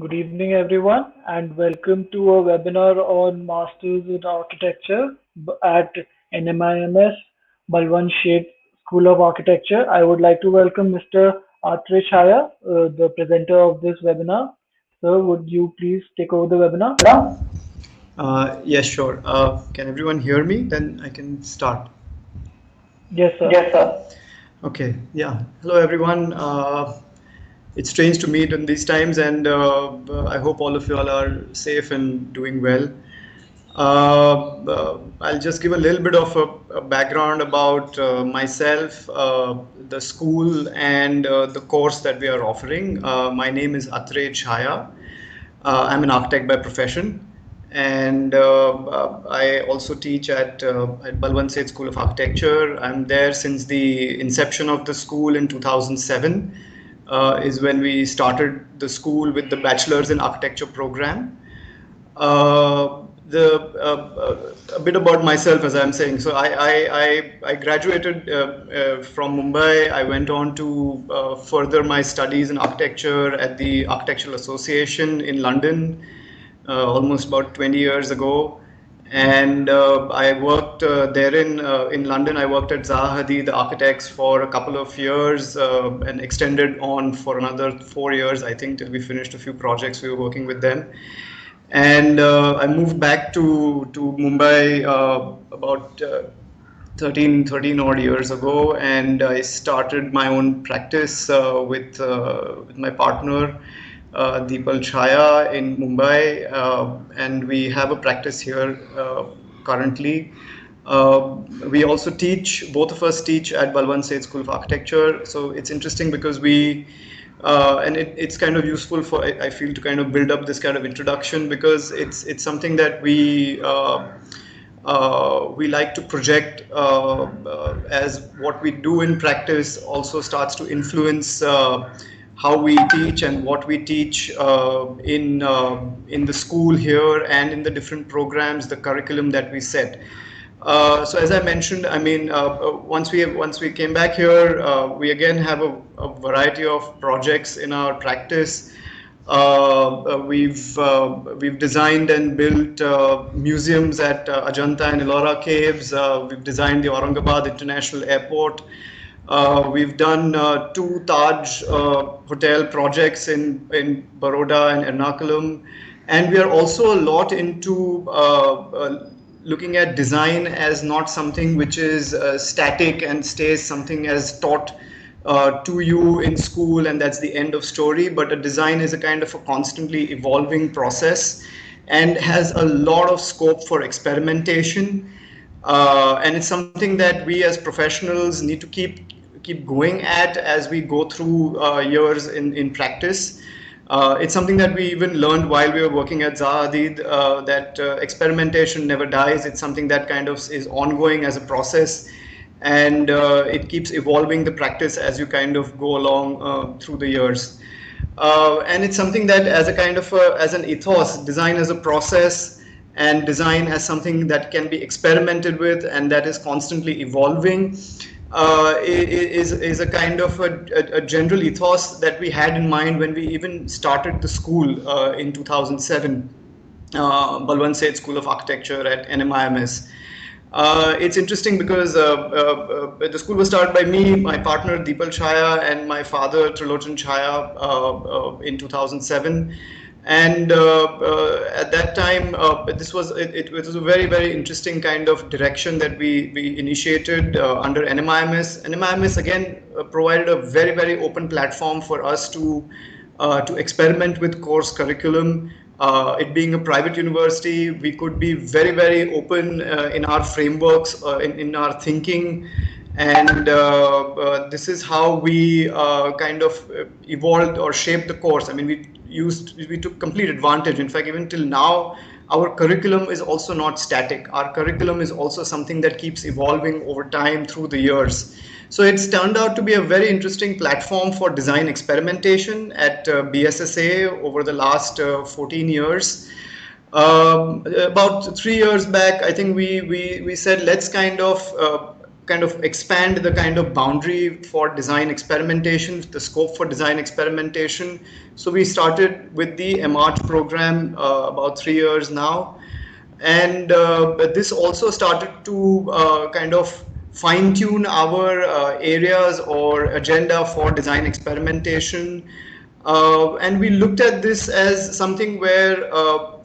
Good evening, everyone, and welcome to a webinar on Masters in Architecture at NMIMS Balwant Sheth School of Architecture. I would like to welcome Mr. Atrey Chhaya, the presenter of this webinar. Sir, would you please take over the webinar? Yes, sure. Can everyone hear me? Then I can start. Yes, sir. Yes, sir. Okay, yeah. Hello, everyone. It's strange to meet in these times, and I hope all of you all are safe and doing well. I'll just give a little bit of a background about myself, the school, and the course that we are offering. My name is Atrey Chhaya. I'm an architect by profession, and I also teach at Balwant Seth School of Architecture. I'm there since the inception of the school in 2007. Is when we started the school with the Bachelor's in Architecture program. A bit about myself, as I'm saying. So I graduated from Mumbai. I went on to further my studies in architecture at the Architectural Association in London, almost about 20 years ago. And I worked therein in London. I worked at Zaha Hadid Architects for a couple of years and extended on for another 4 years, I think, till we finished a few projects we were working with them. And I moved back to Mumbai about 13 odd years ago, and I started my own practice with my partner Deepal Chhaya in Mumbai, and we have a practice here currently. We also teach, both of us teach at Balwant Seth School of Architecture. So it's interesting because it's kind of useful for, I feel, to kind of build up this kind of introduction, because it's something that we like to project as what we do in practice also starts to influence how we teach and what we teach in the school here and in the different programs, the curriculum that we set. So as I mentioned, I mean, once we came back here, we again have a variety of projects in our practice. We've designed and built museums at Ajanta and Ellora caves. We've designed the Aurangabad International Airport. We've done two Taj hotel projects in Baroda and Ernakulam, and we are also a lot into looking at design as not something which is static and stays something as taught to you in school and that's the end of story, but a design is a kind of a constantly evolving process and has a lot of scope for experimentation. And it's something that we as professionals need to keep going at as we go through years in practice. It's something that we even learned while we were working at Zaha Hadid, that experimentation never dies. It's something that kind of is ongoing as a process, and it keeps evolving the practice as you kind of go along through the years. And it's something that as a kind of as an ethos, design as a process and design as something that can be experimented with and that is constantly evolving, is a kind of a general ethos that we had in mind when we even started the school in 2007, Balwant Seth School of Architecture at NMIMS. It's interesting because the school was started by me, my partner Deepal Chhaya, and my father Trilochan Chhaya in 2007. And at that time, it was a very interesting kind of direction that we initiated under NMIMS. NMIMS again provided a very open platform for us to experiment with course curriculum. It being a private university, we could be very open in our frameworks, in our thinking, and this is how we kind of evolved or shaped the course. I mean, we took complete advantage. In fact, even till now, our curriculum is also not static. Our curriculum is also something that keeps evolving over time through the years. So it's turned out to be a very interesting platform for design experimentation at BSSA over the last 14 years. About 3 years back, I think we said let's kind of kind of expand the kind of boundary for design experimentation, the scope for design experimentation. So we started with the M.Arch program about 3 years now. And but this also started to kind of fine tune our areas or agenda for design experimentation. And we looked at this as something where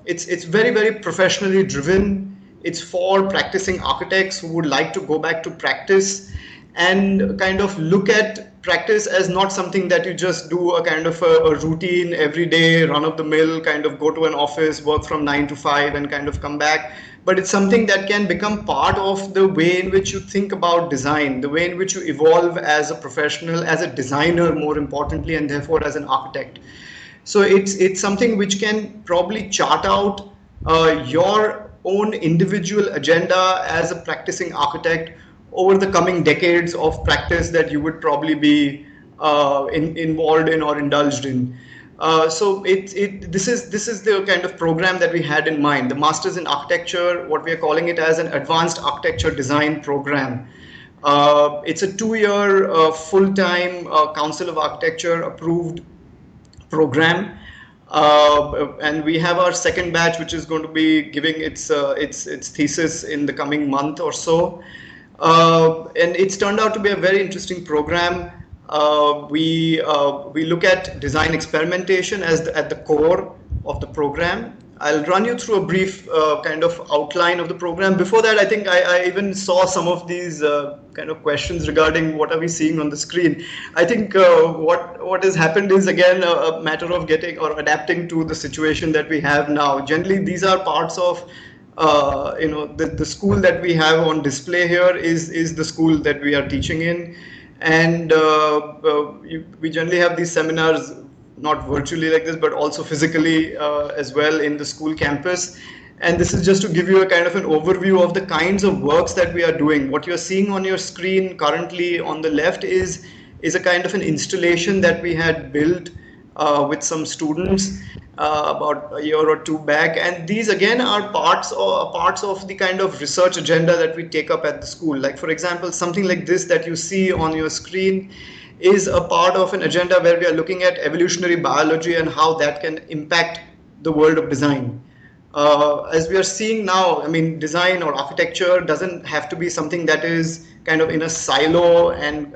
it's very, very professionally driven. It's for practicing architects who would like to go back to practice and kind of look at practice as not something that you just do a kind of a routine every day, run of the mill, kind of go to an office, work from 9 to 5 and kind of come back. But it's something that can become part of the way in which you think about design, the way in which you evolve as a professional, as a designer, more importantly, and therefore as an architect. So it's something which can probably chart out your own individual agenda as a practicing architect over the coming decades of practice that you would probably be involved in or indulged in. So this is the kind of program that we had in mind. The Masters in Architecture, what we are calling it as an Advanced Architecture Design program. It's a 2-year full-time Council of Architecture approved program. And we have our second batch, which is going to be giving its thesis in the coming month or so. And it's turned out to be a very interesting program. We look at design experimentation as at the core of the program. I'll run you through a brief kind of outline of the program. Before that, I think I even saw some of these kind of questions regarding what are we seeing on the screen. I think what has happened is again a matter of getting or adapting to the situation that we have now. Generally, these are parts of the school that we have on display here is the school that we are teaching in. And we generally have these seminars not virtually like this, but also physically as well in the school campus. And this is just to give you a kind of an overview of the kinds of works that we are doing. What you're seeing on your screen currently on the left is a kind of an installation that we had built with some students about a year or two back. And these again are parts of the kind of research agenda that we take up at the school. Like for example, something like this that you see on your screen is a part of an agenda where we are looking at evolutionary biology and how that can impact the world of design. As we are seeing now, I mean, design or architecture doesn't have to be something that is kind of in a silo and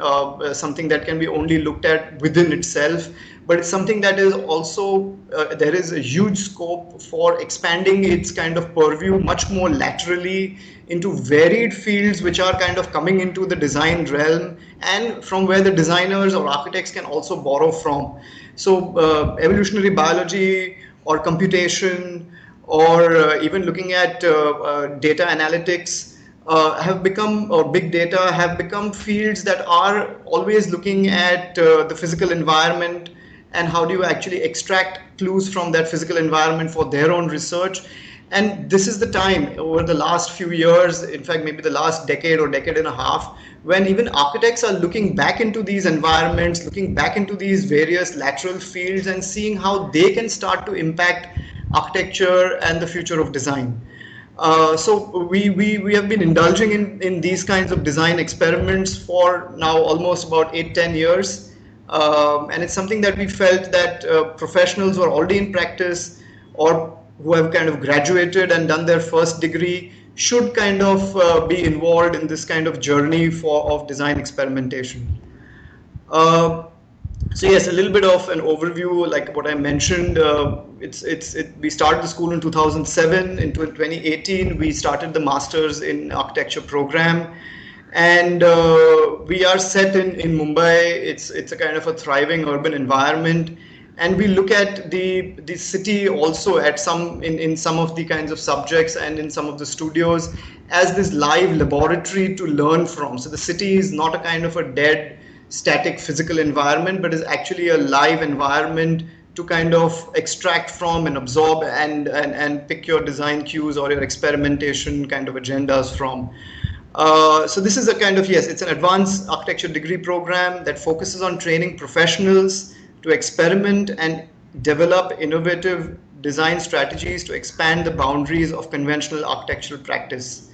something that can be only looked at within itself, but it's something that is also, there is a huge scope for expanding its kind of purview much more laterally into varied fields which are kind of coming into the design realm and from where the designers or architects can also borrow from. So evolutionary biology or computation or even looking at data analytics have become, or big data have become fields that are always looking at the physical environment and how do you actually extract clues from that physical environment for their own research. And this is the time over the last few years, in fact maybe the last decade or decade and a half, when even architects are looking back into these environments, looking back into these various lateral fields and seeing how they can start to impact architecture and the future of design. So we have been indulging in these kinds of design experiments for now almost about 8-10 years. And it's something that we felt that professionals who are already in practice or who have kind of graduated and done their first degree should kind of be involved in this kind of journey of design experimentation. So yes, a little bit of an overview, like what I mentioned. We started the school in 2007. In 2018, we started the Masters in Architecture program, and we are set in Mumbai. It's a kind of a thriving urban environment, and we look at the city also at in some of the kinds of subjects and in some of the studios as this live laboratory to learn from. So the city is not a kind of a dead, static physical environment, but is actually a live environment to kind of extract from and absorb and pick your design cues or your experimentation kind of agendas from. So this is a kind of, yes, it's an advanced architecture degree program that focuses on training professionals to experiment and develop innovative design strategies to expand the boundaries of conventional architectural practice.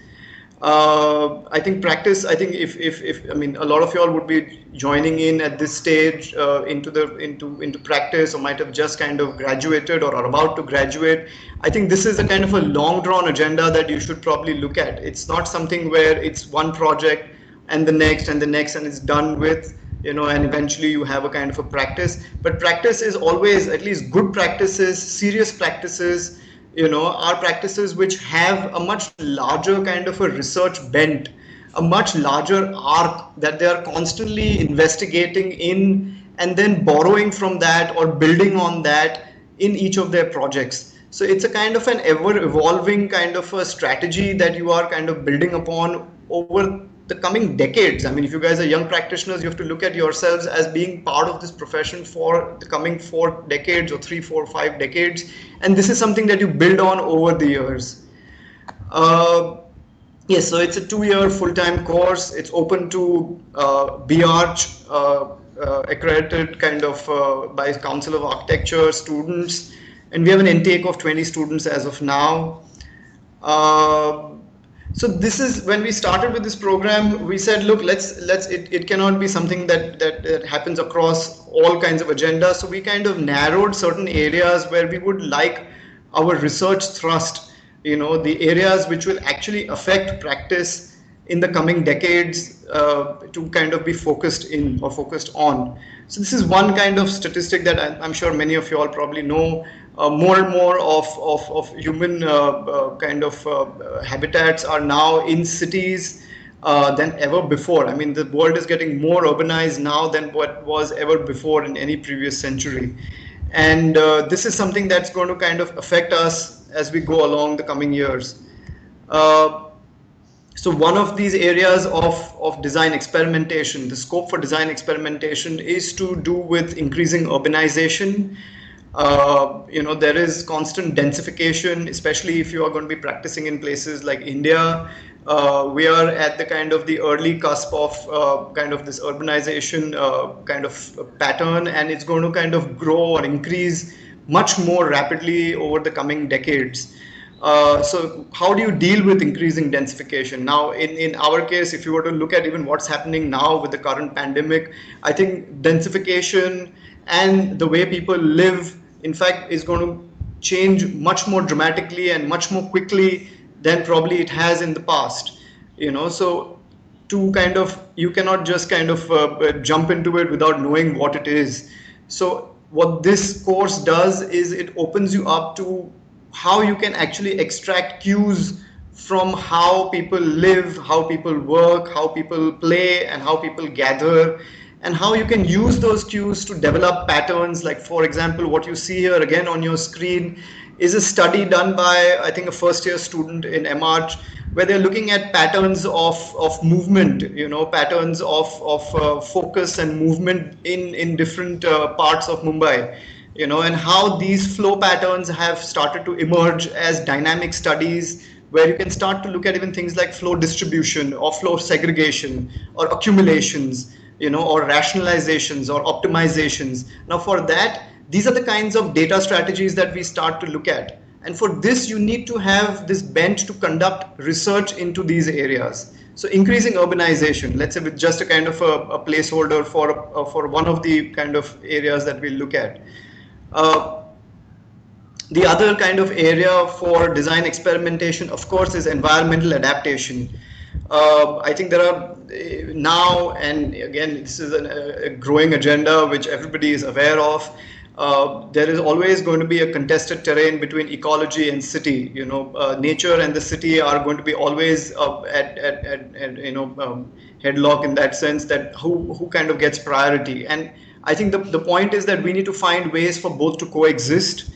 I think practice. I think if I mean a lot of y'all would be joining in at this stage into practice, or might have just kind of graduated or are about to graduate. I think this is a kind of a long drawn agenda that you should probably look at. It's not something where it's one project and the next and the next and it's done with, and eventually you have a kind of a practice. But practice is always, at least good practices, serious practices, are practices which have a much larger kind of a research bent, a much larger arc that they are constantly investigating in, and then borrowing from that or building on that in each of their projects. So it's a kind of an ever evolving kind of a strategy that you are kind of building upon over the coming decades. I mean, if you guys are young practitioners, you have to look at yourselves as being part of this profession for the coming 4 decades or 3, 4, 5 decades. And this is something that you build on over the years. Yes, so it's a 2-year full-time course. It's open to M.Arch accredited kind of by Council of Architecture students, and we have an intake of 20 students as of now. So this is when we started with this program. We said, look, it cannot be something that happens across all kinds of agendas. So we kind of narrowed certain areas where we would like our research thrust, the areas which will actually affect practice in the coming decades, to kind of be focused in or focused on. So this is one kind of statistic that I'm sure many of you all probably know. More and more of human kind of habitats are now in cities than ever before. I mean, the world is getting more urbanized now than what was ever before in any previous century. And this is something that's going to kind of affect us as we go along the coming years. So one of these areas of design experimentation, the scope for design experimentation, is to do with increasing urbanization. There is constant densification, especially if you are going to be practicing in places like India. We are at the kind of the early cusp of kind of this urbanization kind of pattern, and it's going to kind of grow or increase much more rapidly over the coming decades. So how do you deal with increasing densification? Now, in our case, if you were to look at even what's happening now with the current pandemic, I think densification and the way people live, in fact, is going to change much more dramatically and much more quickly than probably it has in the past. So to kind of, you cannot just kind of jump into it without knowing what it is. So what this course does is it opens you up to how you can actually extract cues from how people live, how people work, how people play, and how people gather, and how you can use those cues to develop patterns. Like, for example, what you see here again on your screen is a study done by, I think, a first-year student in M.Arch, where they're looking at patterns of movement, patterns of focus and movement in different parts of Mumbai, and how these flow patterns have started to emerge as dynamic studies, where you can start to look at even things like flow distribution or flow segregation or accumulations, or rationalizations or optimizations. Now for that, these are the kinds of data strategies that we start to look at. And for this, you need to have this bent to conduct research into these areas. So increasing urbanization, let's say, with just a kind of a placeholder for one of the kind of areas that we look at. The other kind of area for design experimentation, of course, is environmental adaptation. I think there are now, and again, this is a growing agenda which everybody is aware of. There is always going to be a contested terrain between ecology and city. Nature and the city are going to be always headlock in that sense, that who kind of gets priority. And I think the point is that we need to find ways for both to coexist.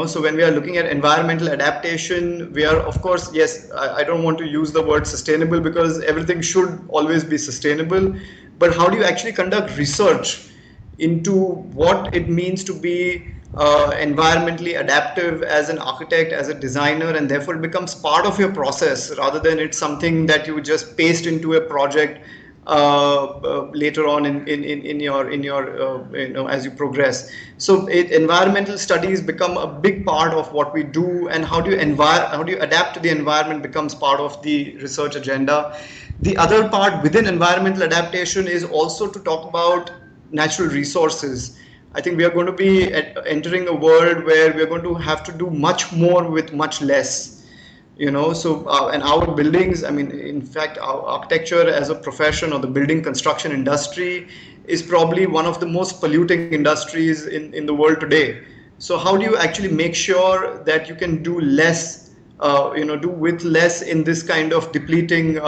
So when we are looking at environmental adaptation, we are, of course, yes, I don't want to use the word sustainable because everything should always be sustainable, but how do you actually conduct research into what it means to be environmentally adaptive as an architect, as a designer, and therefore it becomes part of your process rather than it's something that you just paste into a project later on in your as you progress. So environmental studies become a big part of what we do, and how do you adapt to the environment becomes part of the research agenda. The other part within environmental adaptation is also to talk about natural resources. I think we are going to be entering a world where we are going to have to do much more with much less. So and our buildings, I mean, in fact, our architecture as a profession, or the building construction industry, is probably one of the most polluting industries in the world today. So how do you actually make sure that you can do less, do with less in this kind of depleting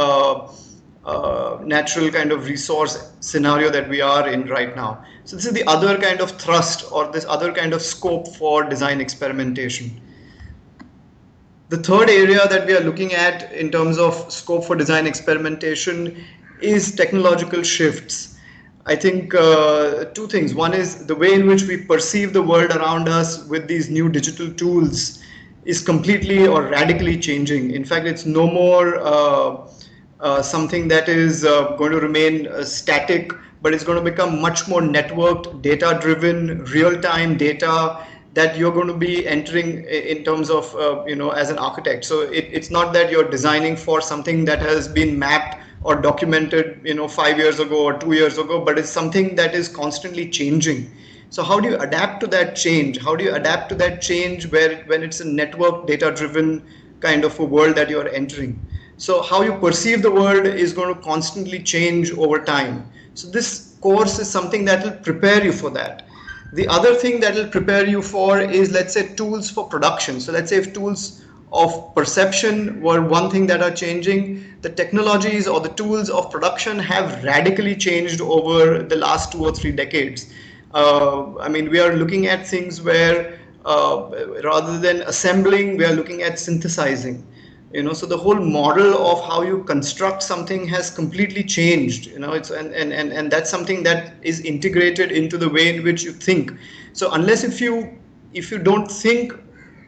natural kind of resource scenario that we are in right now? So this is the other kind of thrust, or this other kind of scope for design experimentation. The third area that we are looking at in terms of scope for design experimentation is technological shifts. I think two things. One is the way in which we perceive the world around us with these new digital tools is completely or radically changing. In fact, it's no more something that is going to remain static, but it's going to become much more networked, data driven, real time data that you're going to be entering in terms of as an architect. So it's not that you're designing for something that has been mapped or documented 5 years ago or 2 years ago, but it's something that is constantly changing. So how do you adapt to that change? How do you adapt to that change when it's a network data driven kind of a world that you're entering? So how you perceive the world is going to constantly change over time. So this course is something that will prepare you for that. The other thing that will prepare you for is, let's say, tools for production. So let's say if tools of perception were one thing that are changing, the technologies or the tools of production have radically changed over the last 2 or 3 decades. I mean, we are looking at things where rather than assembling, we are looking at synthesizing. So the whole model of how you construct something has completely changed. It's and that's something that is integrated into the way in which you think. So unless if you don't think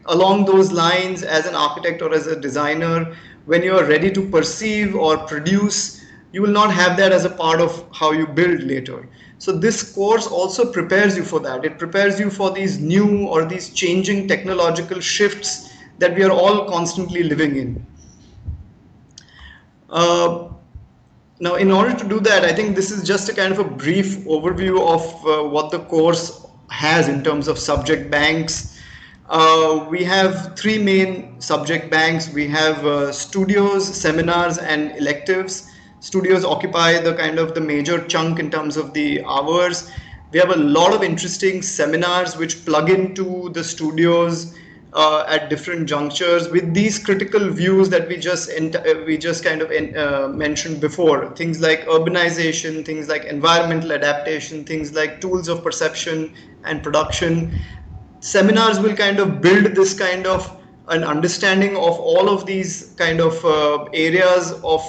along those lines as an architect or as a designer, when you are ready to perceive or produce, you will not have that as a part of how you build later. So this course also prepares you for that. It prepares you for these new or these changing technological shifts that we are all constantly living in. Uh, Now, in order to do that, I think this is just a kind of a brief overview of what the course has in terms of subject banks. We have three main subject banks. We have studios, seminars, and electives. Studios occupy the kind of the major chunk in terms of the hours. We have a lot of interesting seminars which plug into the studios at different junctures with these critical views that we just kind of mentioned before. Things like urbanization, things like environmental adaptation, things like tools of perception and production. Seminars will kind of build this kind of an understanding of all of these kind of areas of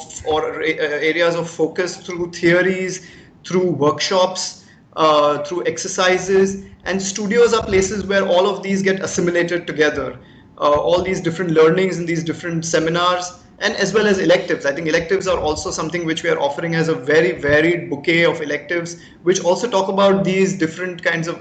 focus through theories, through workshops, through exercises. And studios are places where all of these get assimilated together. All these different learnings in these different seminars, and as well as electives. I think electives are also something which we are offering as a very varied bouquet of electives, which also talk about these different kinds of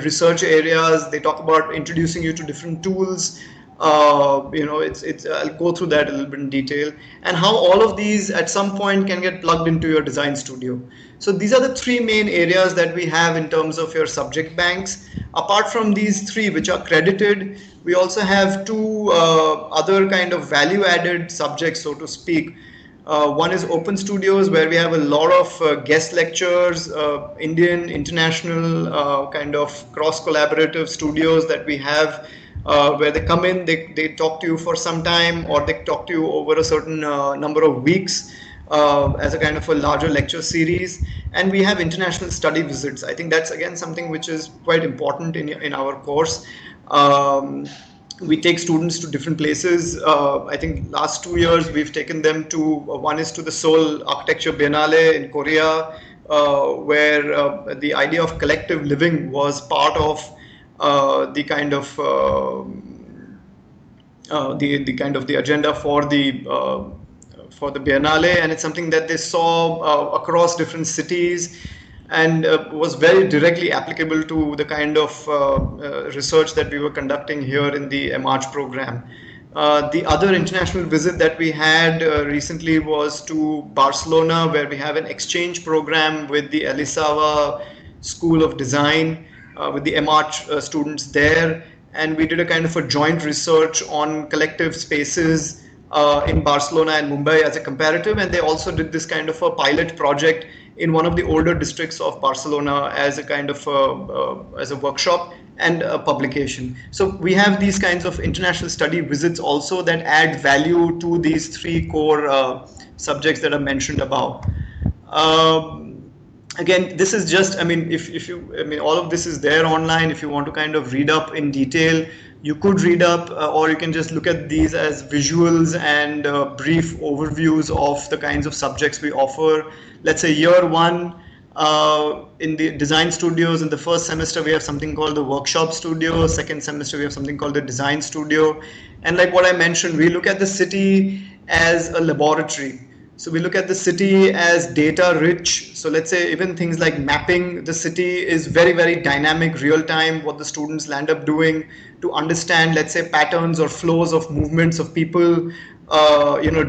research areas. They talk about introducing you to different tools. It's I'll go through that a little bit in detail, and how all of these at some point can get plugged into your design studio. So these are the three main areas that we have in terms of your subject banks. Apart from these three, which are credited, we also have two other kind of value added subjects, so to speak. One is open studios, where we have a lot of guest lectures, Indian, international kind of cross collaborative studios that we have, where they come in, they talk to you for some time, or they talk to you over a certain number of weeks as a kind of a larger lecture series. And we have international study visits. I think that's again something which is quite important in our course. We take students to different places. I think last 2 years we've taken them to, one is to the Seoul Architecture Biennale in Korea, where the idea of collective living was part of the kind of the agenda for the for the Biennale, and it's something that they saw across different cities, and was very directly applicable to the kind of research that we were conducting here in the M.Arch program. The other international visit that we had recently was to Barcelona, where we have an exchange program with the Elisava School of Design, with the M.Arch students there. And we did a kind of a joint research on collective spaces in Barcelona and Mumbai as a comparative. And they also did this kind of a pilot project in one of the older districts of Barcelona as a kind of as a workshop and a publication. So we have these kinds of international study visits also that add value to these three core subjects that are mentioned above. Again, this is just, I mean, if you, I mean, all of this is there online. If you want to kind of read up in detail, you could read up, or you can just look at these as visuals and brief overviews of the kinds of subjects we offer. Let's say year one, in the design studios, in the first semester, we have something called the workshop studio. Second semester, we have something called the design studio. And like what I mentioned, we look at the city as a laboratory. So we look at the city as data rich. So let's say even things like mapping the city is very, very dynamic, real time, what the students land up doing to understand, let's say, patterns or flows of movements of people,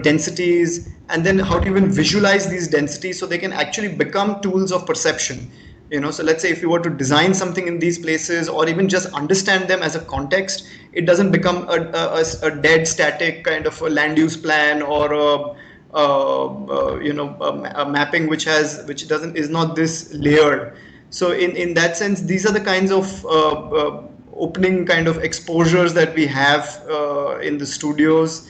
densities, and then how to even visualize these densities so they can actually become tools of perception. So let's say if you were to design something in these places or even just understand them as a context, it doesn't become a dead static kind of a land use plan or a mapping which is not this layered. So in that sense, these are the kinds of opening kind of exposures that we have in the studios.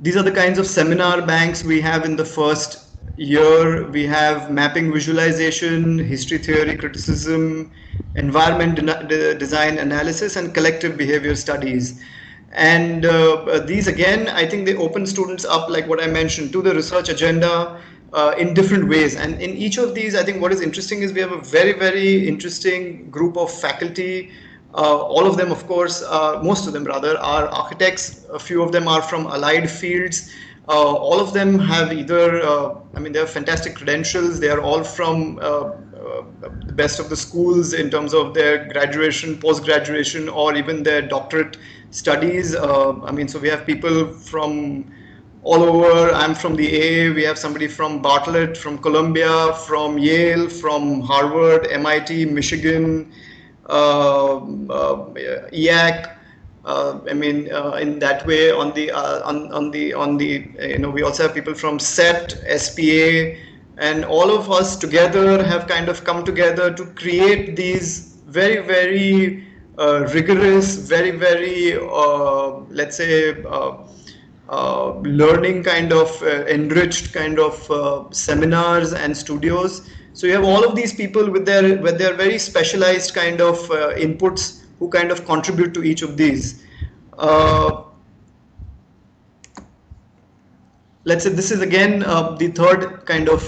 These are the kinds of seminar banks we have in the first year. We have mapping visualization, history theory criticism, environment design analysis, and collective behavior studies. And these, again, I think they open students up, like what I mentioned, to the research agenda in different ways. And in each of these, I think what is interesting is we have a very, very interesting group of faculty. All of them, of course, most of them rather, are architects. A few of them are from allied fields. All of them have either, they have fantastic credentials. They are all from the best of the schools in terms of their graduation, post-graduation, or even their doctorate studies. So we have people from all over. I'm from the AA. We have somebody from Bartlett, from Columbia, from Yale, from Harvard, MIT, Michigan, EAC. In that way, we also have people from SET, SPA, and all of us together have kind of come together to create these very, very rigorous, very, very, learning kind of enriched kind of seminars and studios. So you have all of these people with their very specialized kind of inputs who kind of contribute to each of these. Let's say this is again the third kind of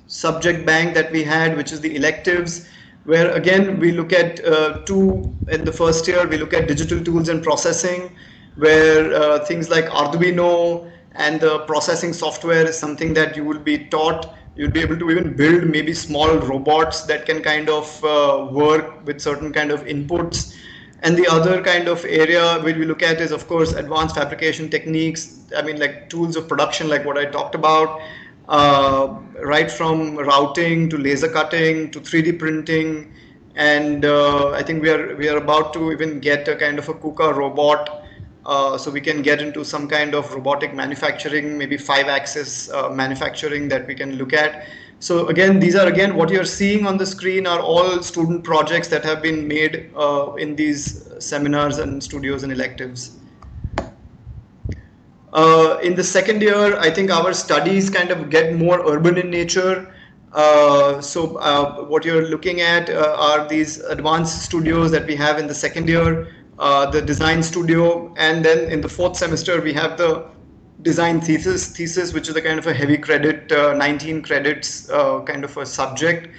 subject bank that we had, which is the electives, where again we look at two in the first year. We look at digital tools and processing, where things like Arduino and the processing software is something that you will be taught. You'll be able to even build maybe small robots that can kind of work with certain kind of inputs. And the other kind of area which we look at is, of course, advanced fabrication techniques. Like tools of production, like what I talked about, right from routing to laser cutting to 3D printing. And I think we are about to even get a kind of a KUKA robot. So we can get into some kind of robotic manufacturing, maybe 5-axis manufacturing that we can look at. So again, these are what you're seeing on the screen are all student projects that have been made in these seminars and studios and electives. In the second year, I think our studies kind of get more urban in nature. What you're looking at are these advanced studios that we have in the second year. The design studio, and then in the fourth semester we have the design thesis, which is a kind of a heavy credit, 19 credits kind of a subject.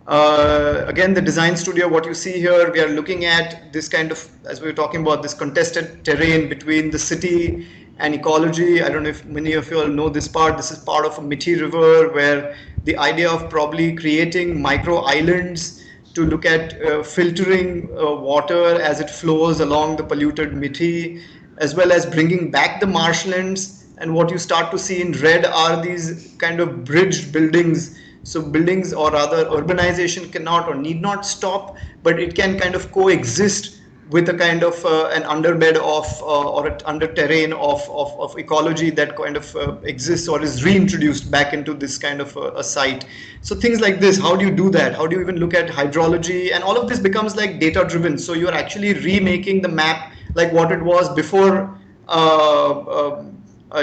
Again, the design studio, what you see here, we are looking at this kind of, as we were talking about, this contested terrain between the city and ecology. I don't know if many of you all know this part. This is part of a Mithi River, where the idea of probably creating micro islands to look at filtering water as it flows along the polluted Mithi, as well as bringing back the marshlands. And what you start to see in red are these kind of bridged buildings. So buildings, or rather urbanization, cannot or need not stop, but it can kind of coexist with a kind of an underbed of or an under terrain of ecology that kind of exists or is reintroduced back into this kind of a site. So things like this, how do you do that? How do you even look at hydrology? And all of this becomes like data driven. So you're actually remaking the map like what it was before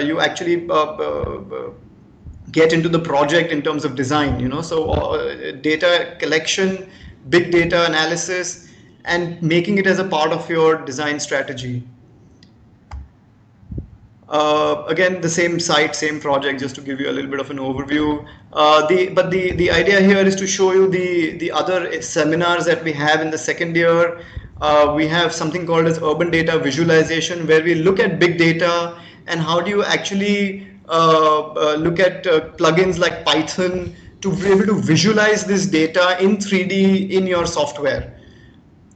you actually get into the project in terms of design, so data collection, big data analysis, and making it as a part of your design strategy. Again, the same site, same project, just to give you a little bit of an overview. The idea here is to show you the other seminars that we have in the second year. We have something called as urban data visualization, where we look at big data and how do you actually look at plugins like Python to be able to visualize this data in 3D in your software.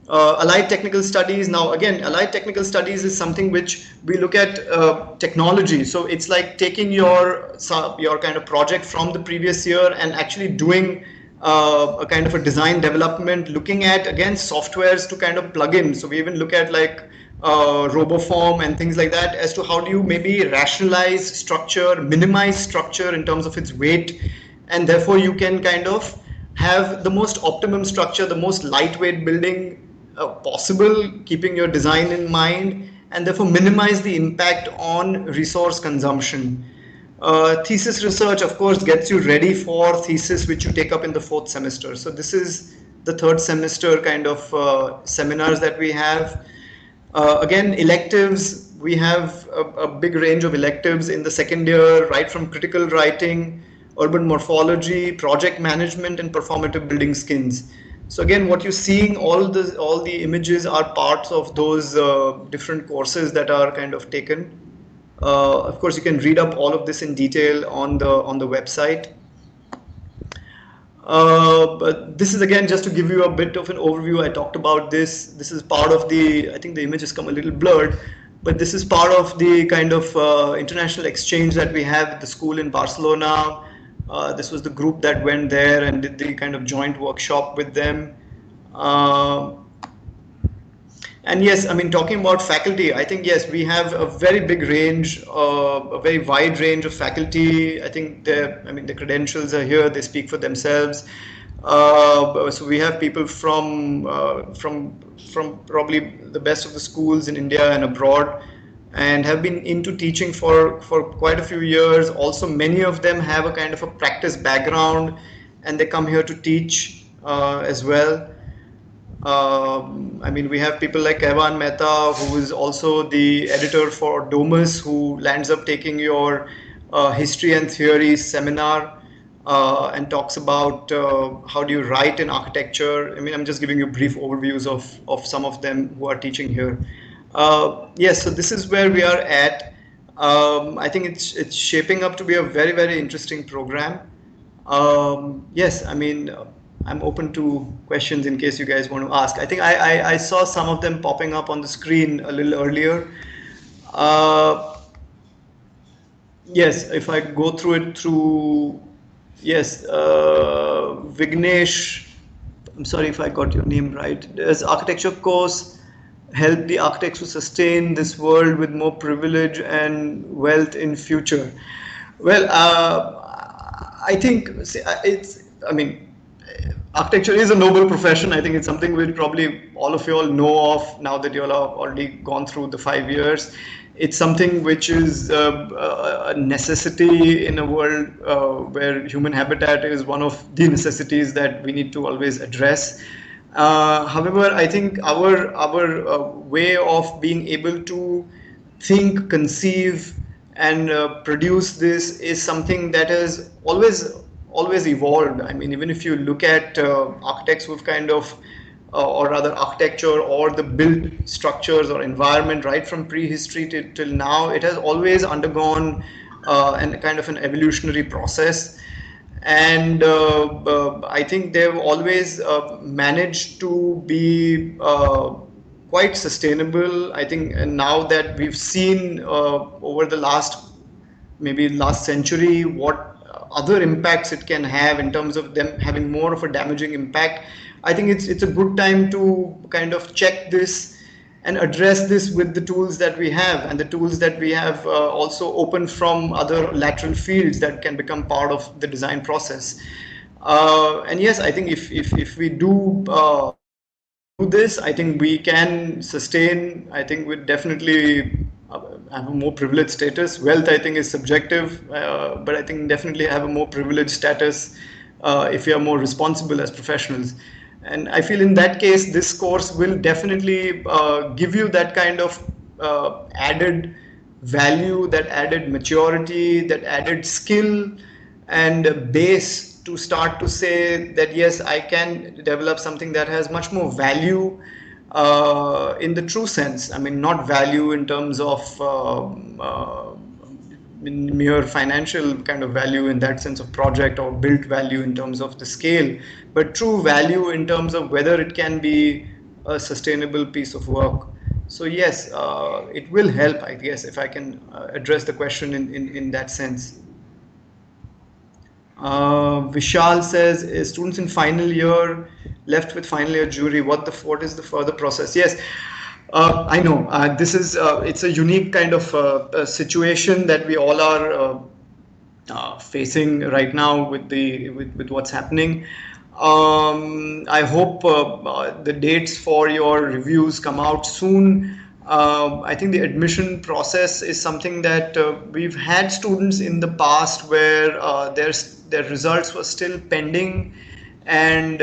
Allied technical studies. Now again, allied technical studies is something which we look at technology. So it's like taking your kind of project from the previous year and actually doing a kind of a design development, looking at again softwares to kind of plug in. So we even look at like RoboForm and things like that, as to how do you maybe rationalize structure, minimize structure in terms of its weight, and therefore you can kind of have the most optimum structure, the most lightweight building possible, keeping your design in mind, and therefore minimize the impact on resource consumption. Thesis research, of course, gets you ready for thesis, which you take up in the 4th semester. So this is the 3rd semester kind of seminars that we have. Again, electives, we have a big range of electives in the second year, right from critical writing, urban morphology, project management, and performative building skills. So again, what you're seeing, all the images are parts of those different courses that are kind of taken. Of course, you can read up all of this in detail on the website. But this is again just to give you a bit of an overview. I talked about this. This is part of I think the image has come a little blurred, but this is part of the kind of international exchange that we have at the school in Barcelona. This was the group that went there and did the kind of joint workshop with them. And yes, I mean, talking about faculty, I think, yes, we have a very big range, a very wide range of faculty. I think the credentials are here, they speak for themselves. So we have people from probably the best of the schools in India and abroad, and have been into teaching for quite a few years. Also, many of them have a kind of a practice background, and they come here to teach as well. I mean, we have people like Evan Mehta, who is also the editor for Domus, who lands up taking your history and theory seminar and talks about how do you write in architecture. I mean, I'm just giving you brief overviews of some of them who are teaching here. Yes, so this is where we are at. I think it's shaping up to be a very, very interesting program. Yes, I mean, I'm open to questions in case you guys want to ask. I think I saw some of them popping up on the screen a little earlier. Yes, if I go through it yes, Vignesh, I'm sorry if I got your name right. There's architecture course, help the architects to sustain this world with more privilege and wealth in future. Well, I think architecture is a noble profession. I think it's something which probably all of you all know of now that you all have already gone through the 5 years. It's something which is a necessity in a world where human habitat is one of the necessities that we need to always address. However, I think our way of being able to think, conceive, and produce this is something that has always evolved. I mean, even if you look at architects who've kind of or rather architecture or the built structures or environment right from prehistory till now, it has always undergone an kind of an evolutionary process. And I think they've always managed to be quite sustainable. I think, and now that we've seen over the maybe last century what other impacts it can have in terms of them having more of a damaging impact, I think it's a good time to kind of check this and address this with the tools that we have, and the tools that we have also open from other lateral fields that can become part of the design process. And yes, I think if we do this, I think we can sustain. I think we definitely have a more privileged status. Wealth, I think, is subjective, but I think definitely have a more privileged status if you are more responsible as professionals. And I feel in that case, this course will definitely give you that kind of added value, that added maturity, that added skill and base to start to say that yes, I can develop something that has much more value in the true sense. I mean, not value in terms of mere financial kind of value in that sense of project, or built value in terms of the scale, but true value in terms of whether it can be a sustainable piece of work. So yes, it will help, I guess, if I can address the question in that sense. Vishal says, students in final year left with final year jury. What is the further process? Yes, I know this is it's a unique kind of situation that we all are facing right now with with what's happening. I hope the dates for your reviews come out soon. I think the admission process is something that we've had students in the past where their results were still pending. And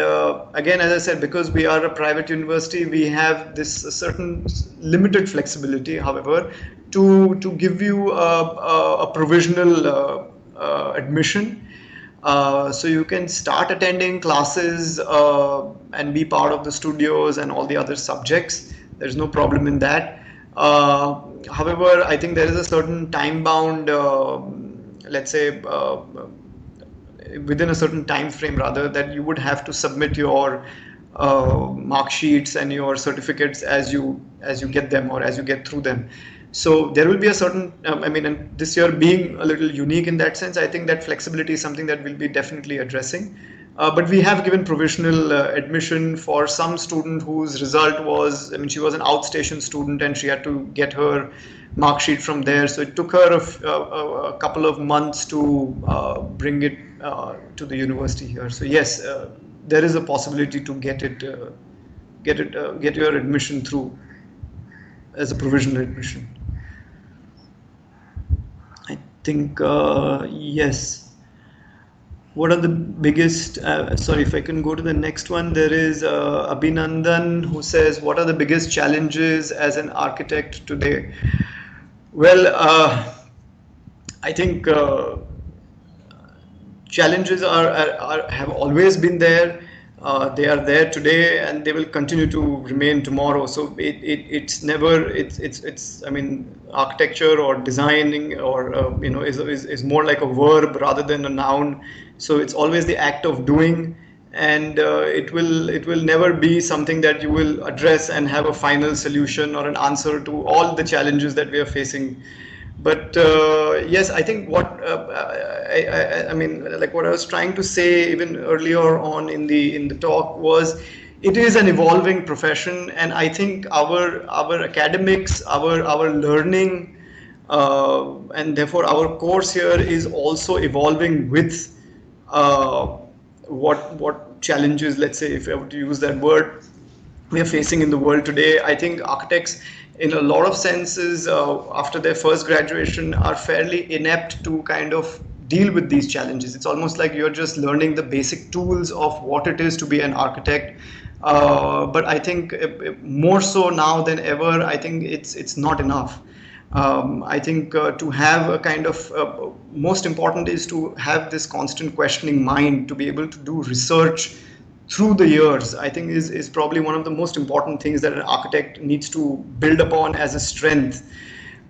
again, as I said, because we are a private university, we have this certain limited flexibility, however, to give you a provisional admission. So you can start attending classes and be part of the studios and all the other subjects. There's no problem in that. However, I think there is a certain time bound, let's say, within a certain time frame rather, that you would have to submit your mark sheets and your certificates as you get them, or as you get through them. So there will be a certain I mean, and this year being a little unique in that sense, I think that flexibility is something that we'll be definitely addressing. But we have given provisional admission for some student whose result was, I mean, she was an outstation student and she had to get her mark sheet from there. So it took her a couple of months to bring it to the university here. So yes, there is a possibility to get your admission through as a provisional admission. I think yes. What are the biggest, sorry, if I can go to the next one, there is Abhinandan who says, what are the biggest challenges as an architect today? Well, I think challenges have always been there. They are there today, and they will continue to remain tomorrow. So it's never I mean, architecture or designing or is more like a verb rather than a noun. So it's always the act of doing, and it will never be something that you will address and have a final solution or an answer to all the challenges that we are facing. But yes, I think what I mean, like what I was trying to say even earlier on in the talk was, it is an evolving profession, and I think our academics, our learning, and therefore our course here is also evolving with what challenges, let's say, if I were to use that word, we are facing in the world today. I think architects, in a lot of senses, after their first graduation, are fairly inept to kind of deal with these challenges. It's almost like you're just learning the basic tools of what it is to be an architect. But I think more so now than ever, I think it's not enough. I think to have a kind of most important is to have this constant questioning mind to be able to do research through the years. I think is probably one of the most important things that an architect needs to build upon as a strength.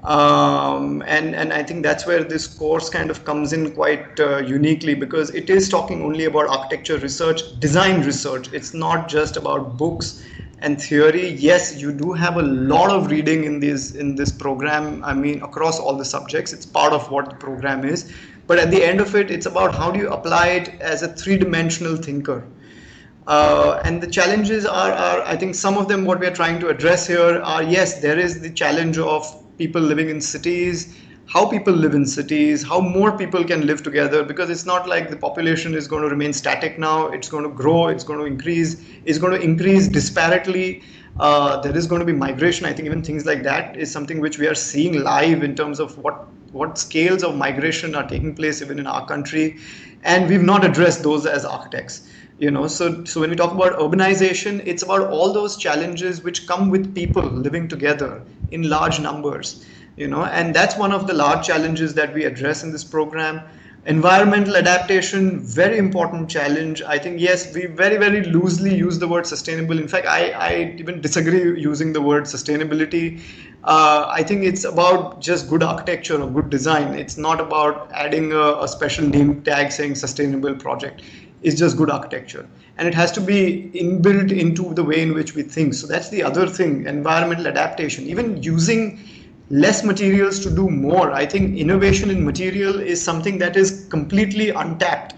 And I think that's where this course kind of comes in quite uniquely, because it is talking only about architecture research, design research. It's not just about books and theory. Yes, you do have a lot of reading in this program. I mean, across all the subjects, it's part of what the program is. But at the end of it, it's about how do you apply it as a three-dimensional thinker. And the challenges are, I think some of them what we are trying to address here are, yes, there is the challenge of people living in cities, how people live in cities, how more people can live together, because it's not like the population is going to remain static now, it's going to grow, it's going to increase disparately. There is going to be migration. I think even things like that is something which we are seeing live in terms of what scales of migration are taking place even in our country, and we've not addressed those as architects. So when we talk about urbanization, it's about all those challenges which come with people living together in large numbers. And that's one of the large challenges that we address in this program. Environmental adaptation, very important challenge. I think, yes, we very, very loosely use the word sustainable. In fact, I even disagree using the word sustainability. I think it's about just good architecture or good design. It's not about adding a special name tag saying sustainable project. It's just good architecture. And it has to be inbuilt into the way in which we think. So that's the other thing, environmental adaptation. Even using less materials to do more. I think innovation in material is something that is completely untapped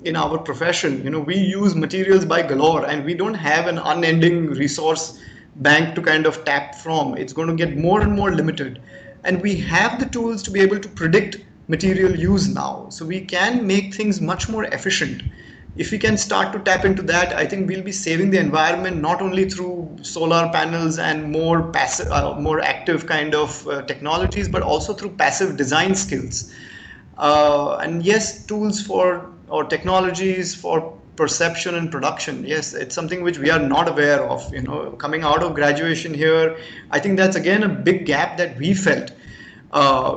in our profession. We use materials by galore, and we don't have an unending resource bank to kind of tap from. It's going to get more and more limited. And we have the tools to be able to predict material use now. So we can make things much more efficient. If we can start to tap into that, I think we'll be saving the environment not only through solar panels and more passive, more active kind of technologies, but also through passive design skills. And yes, tools for or technologies for perception and production. Yes, it's something which we are not aware of. Coming out of graduation here, I think that's again a big gap that we felt.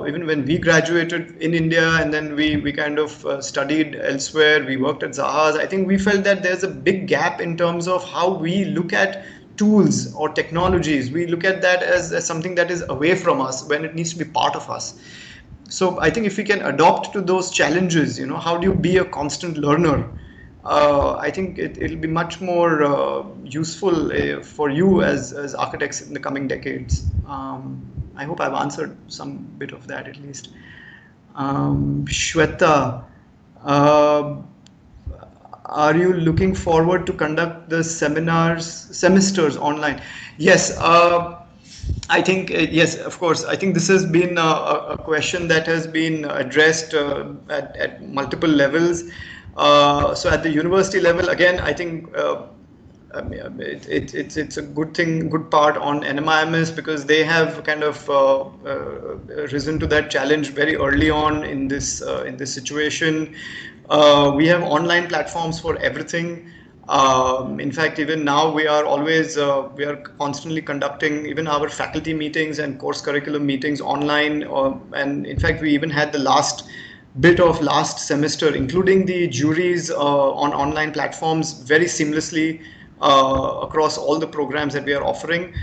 Even when we graduated in India and then we kind of studied elsewhere, we worked at Zahas, I think we felt that there's a big gap in terms of how we look at tools or technologies. We look at that as something that is away from us when it needs to be part of us. So I think if we can adopt to those challenges, how do you be a constant learner? I think it'll be much more useful for you as architects in the coming decades. I hope I've answered some bit of that at least. Shweta, uh, are you looking forward to conduct the semesters online? Yes, I think, yes, of course. I think this has been a question that has been addressed at multiple levels. So at the university level, again, I think I mean, it's a good thing, good part on NMIMS, because they have kind of risen to that challenge very early on in this situation. We have online platforms for everything. In fact, even now we are constantly conducting even our faculty meetings and course curriculum meetings online. And in fact, we even had the last bit of last semester, including the juries on online platforms very seamlessly across all the programs that we are offering.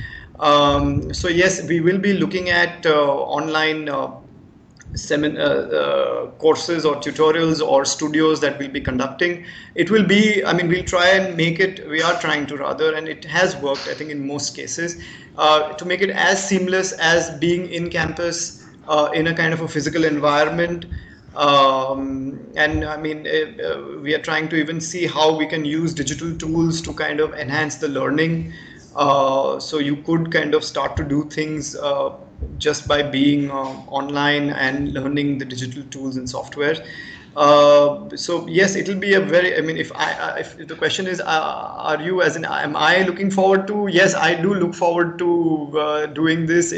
So yes, we will be looking at online courses or tutorials or studios that we'll be conducting. It will be, I mean, we'll try and make it, we are trying to rather, and it has worked, I think, in most cases, to make it as seamless as being in campus in a kind of a physical environment. And I mean, we are trying to even see how we can use digital tools to kind of enhance the learning. So you could kind of start to do things just by being online and learning the digital tools and software. So yes, it'll be a very, I mean, if the question is, are you as in, am I looking forward to? Yes, I do look forward to doing this.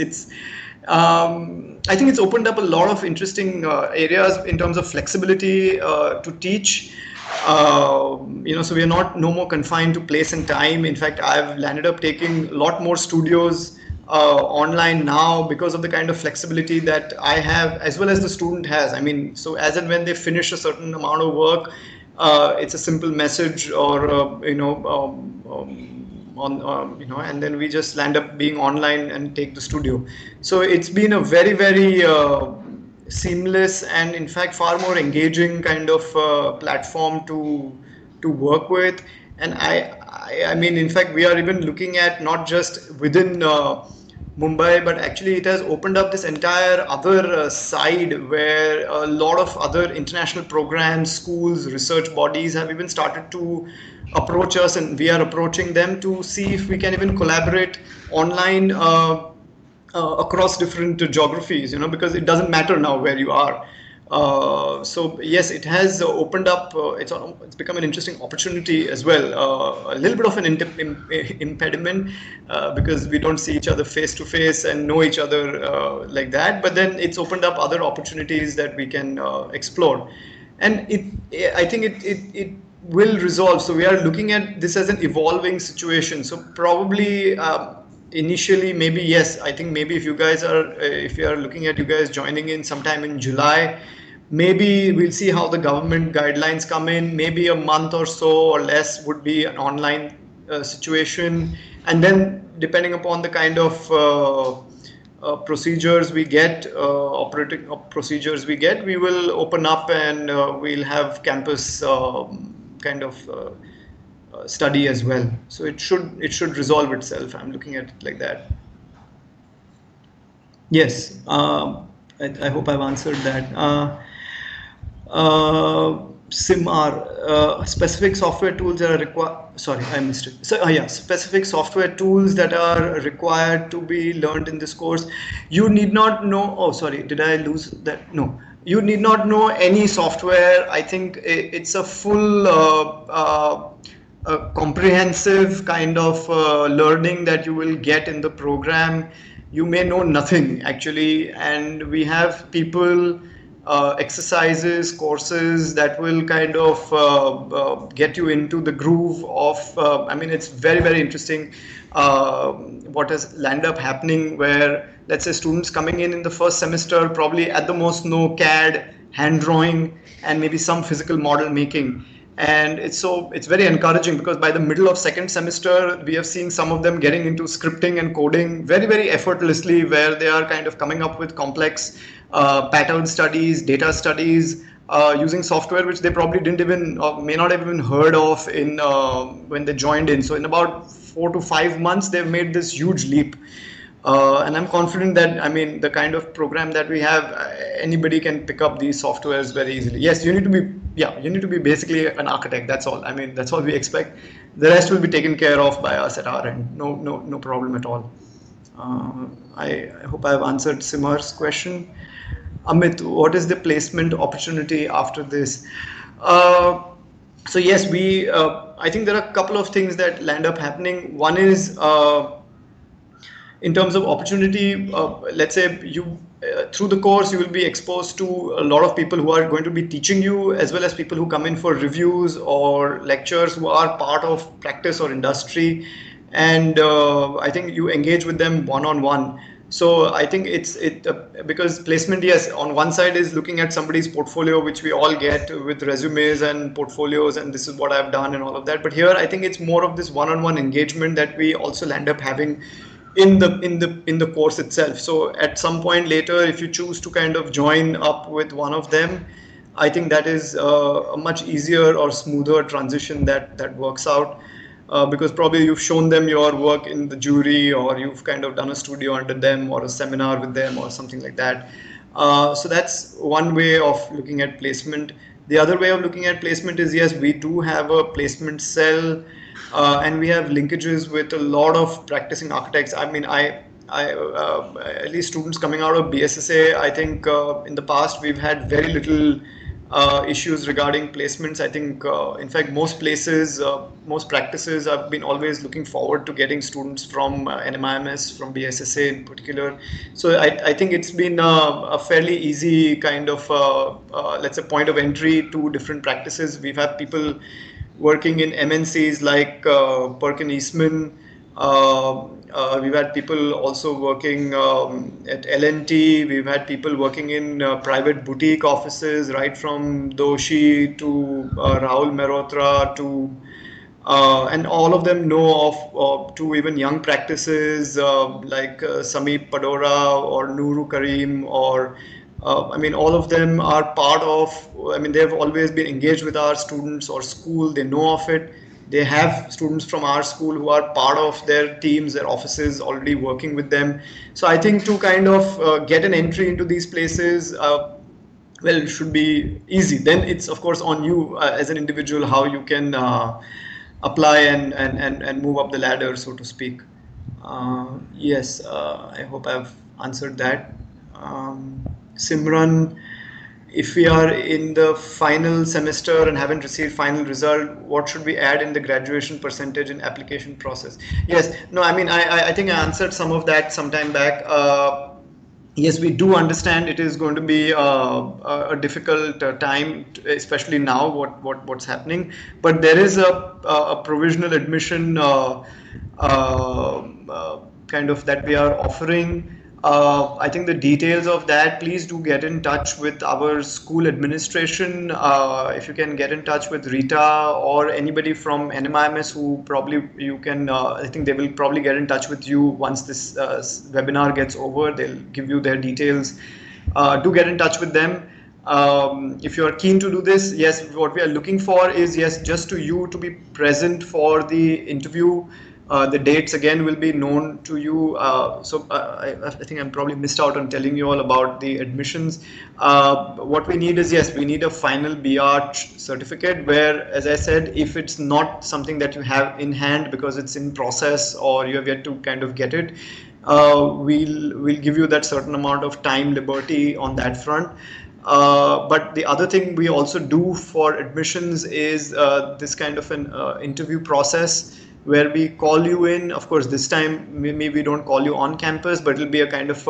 I think it's opened up a lot of interesting areas in terms of flexibility to teach. So we are no more confined to place and time. In fact, I've landed up taking a lot more studios online now because of the kind of flexibility that I have as well as the student has. I mean, so as and when they finish a certain amount of work, it's a simple message or on and then we just land up being online and take the studio. So it's been a very very seamless and in fact far more engaging kind of platform to work with. And I mean, in fact, we are even looking at not just within Mumbai, but actually it has opened up this entire other side where a lot of other international programs, schools, research bodies have even started to approach us, and we are approaching them to see if we can even collaborate online across different geographies, because it doesn't matter now where you are. So yes, it has opened up. It's become an interesting opportunity as well. A little bit of an impediment because we don't see each other face to face and know each other like that. But then it's opened up other opportunities that we can explore, and I think it will resolve. So we are looking at this as an evolving situation. So probably. Initially, maybe yes, I think maybe if you guys are if you are looking at you guys joining in sometime in July, maybe we'll see how the government guidelines come in. Maybe a month or so or less would be an online situation, and then depending upon the kind of procedures we get, operating procedures we get, we will open up and we'll have campus kind of study as well. So it should resolve itself. I'm looking at it like that. Yes, I hope I've answered that. SIMR, specific software tools that are required. Sorry, I missed it. So, yeah, specific software tools that are required to be learned in this course. You need not know. Oh, sorry, did I lose that? No. You need not know any software. I think it's a full a comprehensive kind of learning that you will get in the program. You may know nothing actually, and we have people, exercises, courses that will kind of get you into the groove of. I mean, it's very very interesting what has landed up happening where, let's say, students coming in the first semester probably at the most know CAD, hand drawing, and maybe some physical model making. And it's very encouraging because by the middle of second semester we have seen some of them getting into scripting and coding very very effortlessly, where they are kind of coming up with complex pattern studies, data studies, using software which they probably didn't even or may not have even heard of in when they joined in. So in about 4 to 5 months they've made this huge leap. And I'm confident that, I mean, the kind of program that we have, anybody can pick up these softwares very easily. Yes, you need to be basically an architect. That's all. I mean, that's all we expect. The rest will be taken care of by us at our end. No problem at all. I hope I have answered Simar's question. Amit, what is the placement opportunity after this? So yes, I think there are a couple of things that land up happening. One is, in terms of opportunity, let's say you through the course you will be exposed to a lot of people who are going to be teaching you, as well as people who come in for reviews or lectures who are part of practice or industry, and I think you engage with them one on one. So I think because placement, yes, on one side is looking at somebody's portfolio, which we all get with resumes and portfolios, and this is what I've done and all of that. But here I think it's more of this one-on-one engagement that we also land up having in the course itself. So at some point later, if you choose to kind of join up with one of them, I think that is a much easier or smoother transition that works out. Because probably you've shown them your work in the jury, or you've kind of done a studio under them or a seminar with them or something like that. So that's one way of looking at placement. The other way of looking at placement is, yes, we do have a placement cell, and we have linkages with a lot of practicing architects. I mean, at least students coming out of BSSA, I think in the past we've had very little issues regarding placements. I think, in fact, most places, most practices have been always looking forward to getting students from NMIMS, from BSSA in particular. So I think it's been a fairly easy kind of, let's say, point of entry to different practices. We've had people working in MNCs like Perkin Eastman, We've had people also working at L&T. We've had people working in private boutique offices, right from Doshi to Rahul Mehrotra to and all of them know of to even young practices like Sameep Padora or Nuru Karim or I mean, all of them are part of, I mean, they've always been engaged with our students or school, they know of it. They have students from our school who are part of their teams, their offices, already working with them. So I think to kind of get an entry into these places, well, it should be easy. Then it's of course on you as an individual how you can apply and move up the ladder, so to speak. Yes, I hope I've answered that. Simran, if we are in the final semester and haven't received final result, what should we add in the graduation percentage in application process? Yes, no, I mean, I think I answered some of that sometime back. Yes, we do understand it is going to be a difficult time, especially now what's happening. But there is a provisional admission kind of that we are offering. I think the details of that, please do get in touch with our school administration. If you can get in touch with Rita or anybody from NMIMS who probably you can, I think they will probably get in touch with you once this webinar gets over. They'll give you their details. Do get in touch with them. If you are keen to do this, yes, what we are looking for is, yes, just to you to be present for the interview. The dates again will be known to you. I think I'm probably missed out on telling you all about the admissions. What we need is, yes, we need a final M.Arch certificate where, as I said, if it's not something that you have in hand because it's in process or you have yet to kind of get it, we'll give you that certain amount of time liberty on that front. But the other thing we also do for admissions is this kind of an interview process where we call you in. Of course, this time maybe we don't call you on campus, but it'll be a kind of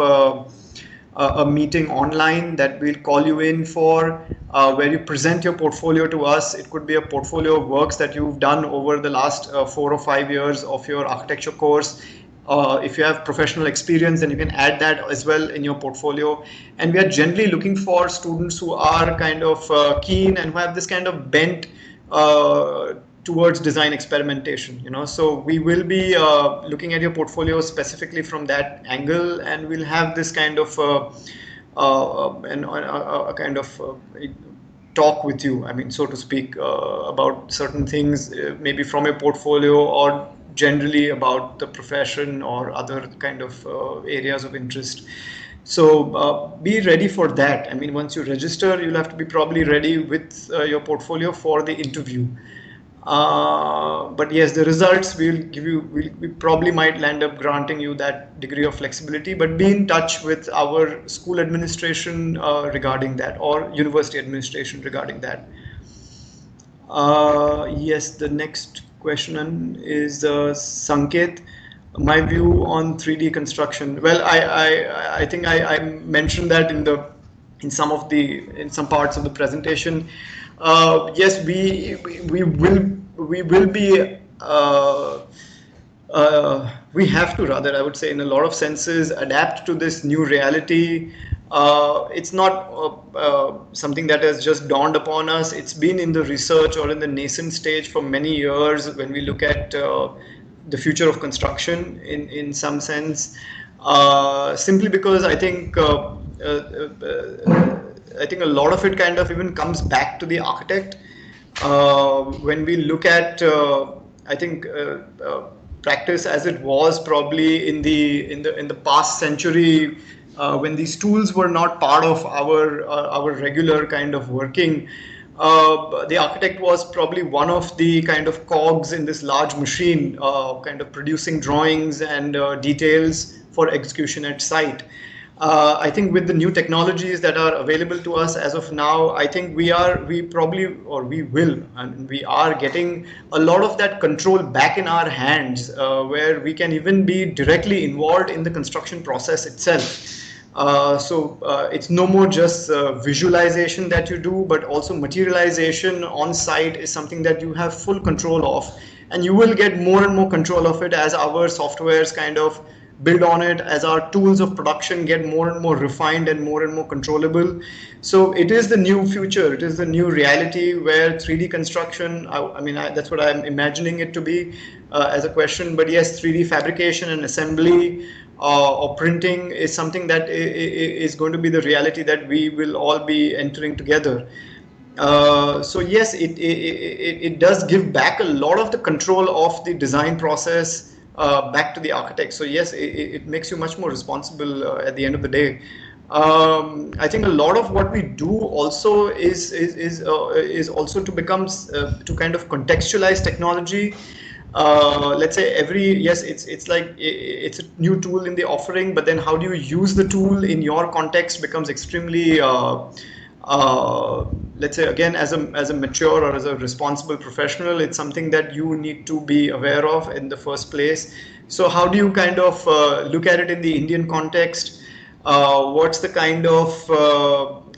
a meeting online that we'll call you in for, where you present your portfolio to us. It could be a portfolio of works that you've done over the last 4 or 5 years of your architecture course. If you have professional experience, then you can add that as well in your portfolio. And we are generally looking for students who are kind of keen and who have this kind of bent towards design experimentation, so we will be looking at your portfolio specifically from that angle, and we'll have this kind of a kind of talk with you, I mean, so to speak, about certain things, maybe from your portfolio or generally about the profession or other kind of areas of interest. So be ready for that. I mean, once you register, you'll have to be probably ready with your portfolio for the interview. But yes, the results we'll give you, we probably might land up granting you that degree of flexibility, but be in touch with our school administration regarding that, or university administration regarding that. Yes, the next question is Sanket. My view on 3D construction. Well, I think I mentioned that in some parts of the presentation. Yes, we will be we have to, rather, I would say, in a lot of senses, adapt to this new reality. It's not something that has just dawned upon us. It's been in the research or in the nascent stage for many years when we look at the future of construction in some sense. Simply because I think a lot of it kind of even comes back to the architect. When we look at, I think, practice as it was probably in the past century, when these tools were not part of our regular kind of working, the architect was probably one of the kind of cogs in this large machine, kind of producing drawings and details for execution at site. I think with the new technologies that are available to us as of now, I think we will, and we are getting a lot of that control back in our hands, where we can even be directly involved in the construction process itself. It's no more just visualization that you do, but also materialization on site is something that you have full control of. and you will get more and more control of it as our softwares kind of build on it, as our tools of production get more and more refined and more controllable. So it is the new future, it is the new reality where 3D construction, that's what I'm imagining it to be as a question. But yes, 3D fabrication and assembly or printing is something that is going to be the reality that we will all be entering together. So yes, it does give back a lot of the control of the design process back to the architect. So yes, it makes you much more responsible at the end of the day. I think a lot of what we do also is also to become to kind of contextualize technology. Let's say it's like it's a new tool in the offering, but then how do you use the tool in your context becomes extremely uh, let's say again, as a mature or as a responsible professional, it's something that you need to be aware of in the first place. So how do you kind of look at it in the Indian context? What's the kind of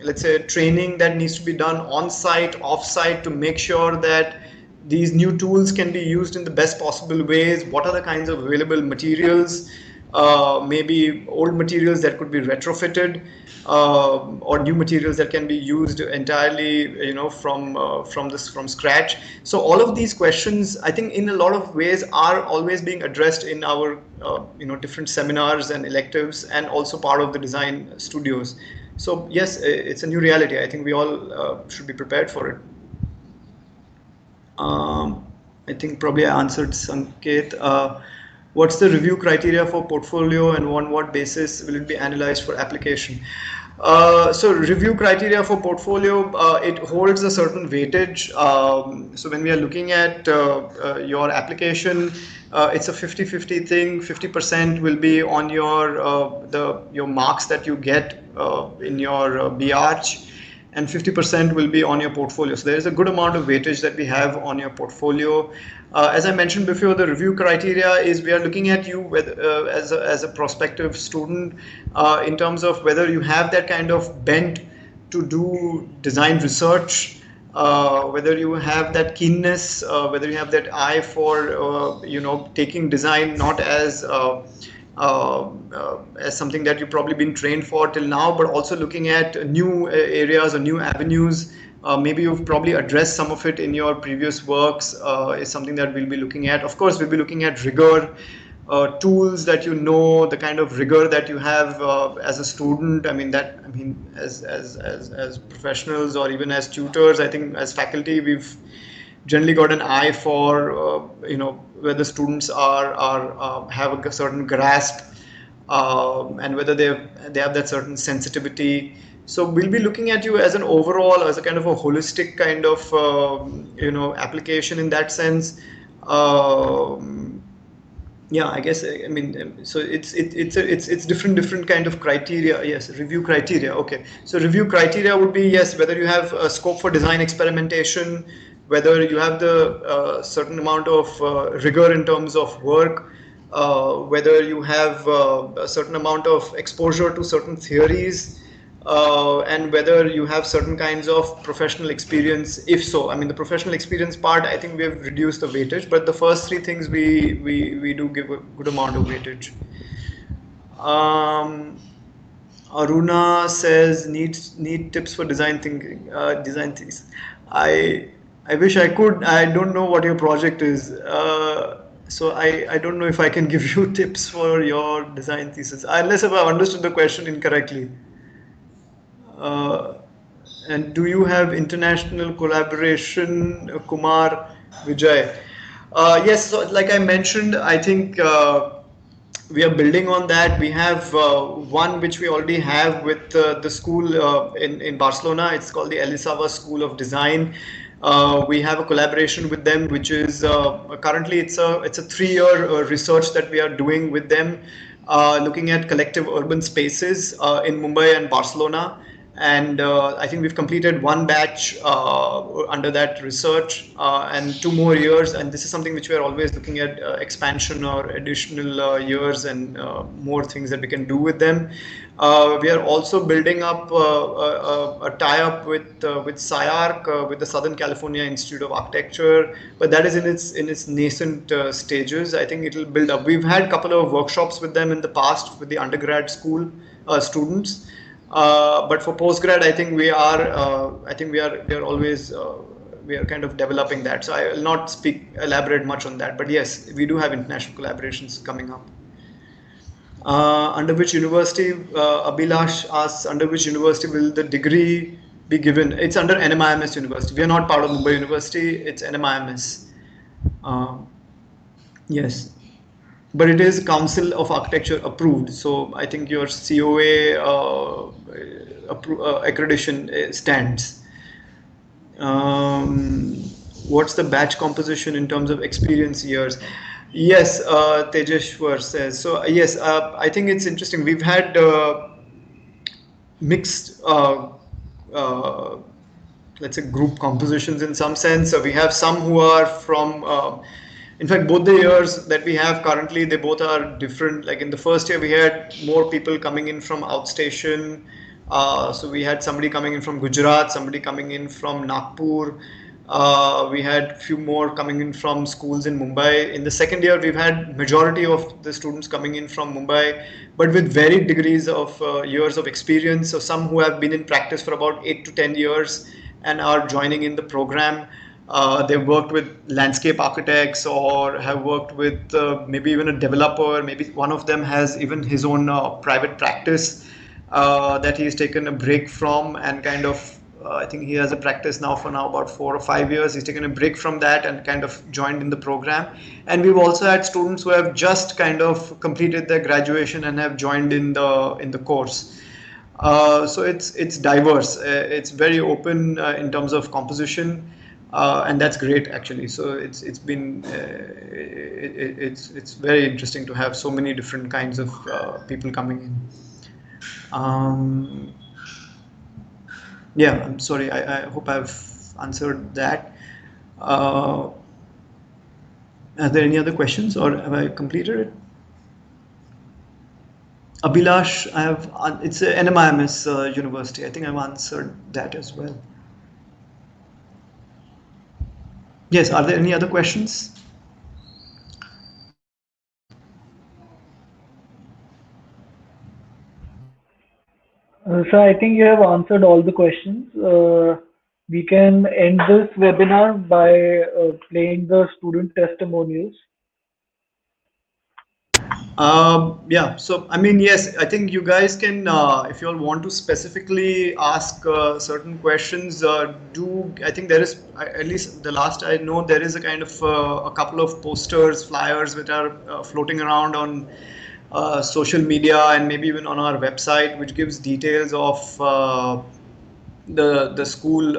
let's say training that needs to be done on site, off site, to make sure that these new tools can be used in the best possible ways? What are the kinds of available materials? Maybe old materials that could be retrofitted, or new materials that can be used entirely, from scratch. So all of these questions, I think, in a lot of ways, are always being addressed in our different seminars and electives, and also part of the design studios. So yes, it's a new reality. I think we all should be prepared for it. I think probably I answered Sanket. What's the review criteria for portfolio, and on what basis will it be analyzed for application? So review criteria for portfolio, it holds a certain weightage. So when we are looking at your application, it's a 50-50 thing. 50% will be on your marks that you get in your M.Arch, and 50% will be on your portfolio. So there is a good amount of weightage that we have on your portfolio. As I mentioned before, the review criteria is we are looking at you as a prospective student in terms of whether you have that kind of bent to do design research, whether you have that keenness, whether you have that eye for taking design not as something that you've probably been trained for till now, but also looking at new areas or new avenues. Maybe you've probably addressed some of it in your previous works, is something that we'll be looking at. Of course, we'll be looking at rigor, tools that the kind of rigor that you have as a student. As professionals or even as tutors, I think as faculty, we've generally got an eye for whether students are have a certain grasp, and whether they have that certain sensitivity. So we'll be looking at you as an overall, as a kind of a holistic kind of application in that sense. Yeah, I guess, so it's different kind of criteria. Yes, review criteria. Okay, so review criteria would be, yes, whether you have a scope for design experimentation, whether you have the certain amount of rigor in terms of work, whether you have a certain amount of exposure to certain theories, and whether you have certain kinds of professional experience. If so, the professional experience part, I think we have reduced the weightage, but the first three things we do give a good amount of weightage. Aruna says need tips for design thinking, design thesis. I wish I could. I don't know what your project is. So I don't know if I can give you tips for your design thesis, unless if I've understood the question incorrectly. And do you have international collaboration, Kumar, Vijay? Yes, so like I mentioned, I think we are building on that. We have one which we already have with the school in Barcelona. It's called the Elisava School of Design. We have a collaboration with them, which is currently it's a 3-year research that we are doing with them, looking at collective urban spaces in Mumbai and Barcelona. and I think we've completed one batch under that research, and 2 more years, and this is something which we are always looking at, expansion or additional years and more things that we can do with them. We are also building up a tie-up with SciArc, with the Southern California Institute of Architecture, but that is in its nascent stages. I think it'll build up. We've had a couple of workshops with them in the past with the undergrad school students, but for postgrad, I think we are always we are kind of developing that. So I will not elaborate much on that. But yes, we do have international collaborations coming up. Under which university, Abhilash asks, under which university will the degree be given? It's under NMIMS University. We are not part of Mumbai University, it's NMIMS. Uh, yes. But it is Council of Architecture approved. So I think your COA accreditation stands. What's the batch composition in terms of experience years? Yes, Tejeshwar says. So yes, I think it's interesting. We've had mixed, uh, let's say, group compositions in some sense. So we have some who are from, in fact, both the years that we have currently, they both are different. Like in the first year, we had more people coming in from outstation. So we had somebody coming in from Gujarat, somebody coming in from Nagpur. We had few more coming in from schools in Mumbai. In the second year, we've had majority of the students coming in from Mumbai, but with varied degrees of years of experience. So some who have been in practice for about 8 to 10 years and are joining in the program. They've worked with landscape architects or have worked with maybe even a developer. Maybe one of them has even his own private practice that he's taken a break from, and kind of I think he has a practice now for about 4 or 5 years. He's taken a break from that and kind of joined in the program. And we've also had students who have just kind of completed their graduation and have joined in the course. So it's diverse. It's very open in terms of composition, and that's great actually. So it's been it's very interesting to have so many different kinds of people coming in. Yeah, I'm sorry. I hope I've answered that. Are there any other questions, or have I completed it? Abhilash, it's a NMIMS university. I think I've answered that as well. Yes, are there any other questions? So I think you have answered all the questions. We can end this webinar by playing the student testimonials. Yeah, so I mean, yes, I think you guys can, if you all want to specifically ask certain questions, I think there is, at least the last I know, there is a kind of a couple of posters, flyers which are floating around on social media and maybe even on our website, which gives details of the school,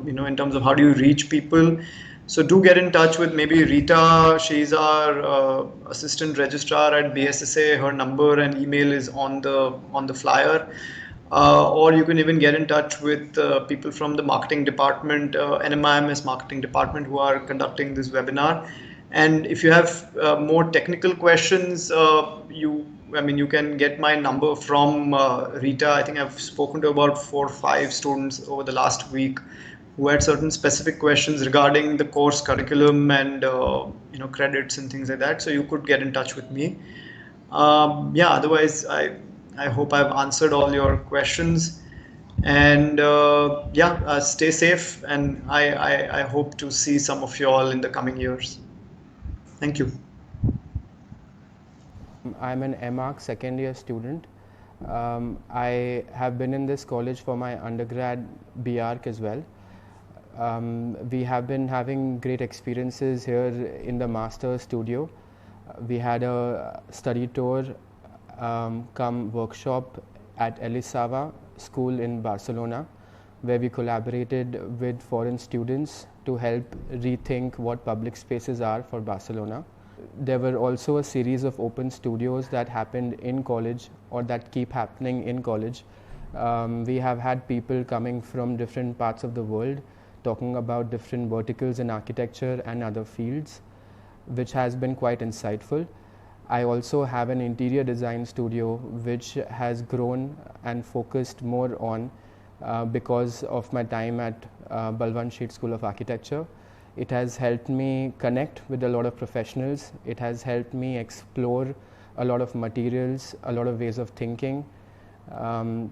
in terms of how do you reach people. So do get in touch with maybe Rita. She's our assistant registrar at BSSA. Her number and email is on the flyer. Or you can even get in touch with people from the marketing department, NMIMS marketing department, who are conducting this webinar. And if you have more technical questions, you can get my number from Rita. I think I've spoken to about 4 or 5 students over the last week who had certain specific questions regarding the course curriculum and credits and things like that. So you could get in touch with me. Yeah, otherwise I hope I've answered all your questions. And stay safe, and I hope to see some of you all in the coming years. Thank you. I'm an M.Arch second year student. I have been in this college for my undergrad B.Arch as well. We have been having great experiences here in the master studio. We had a study tour come workshop at Elisava School in Barcelona, where we collaborated with foreign students to help rethink what public spaces are for Barcelona. There were also a series of open studios that happened in college, or that keep happening in college, We have had people coming from different parts of the world talking about different verticals in architecture and other fields, which has been quite insightful. I also have an interior design studio which has grown and focused more on because of my time at Balwant Sheth School of Architecture. It has helped me connect with a lot of professionals. It has helped me explore a lot of materials, a lot of ways of thinking.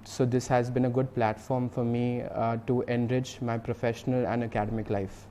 So this has been a good platform for me to enrich my professional and academic life.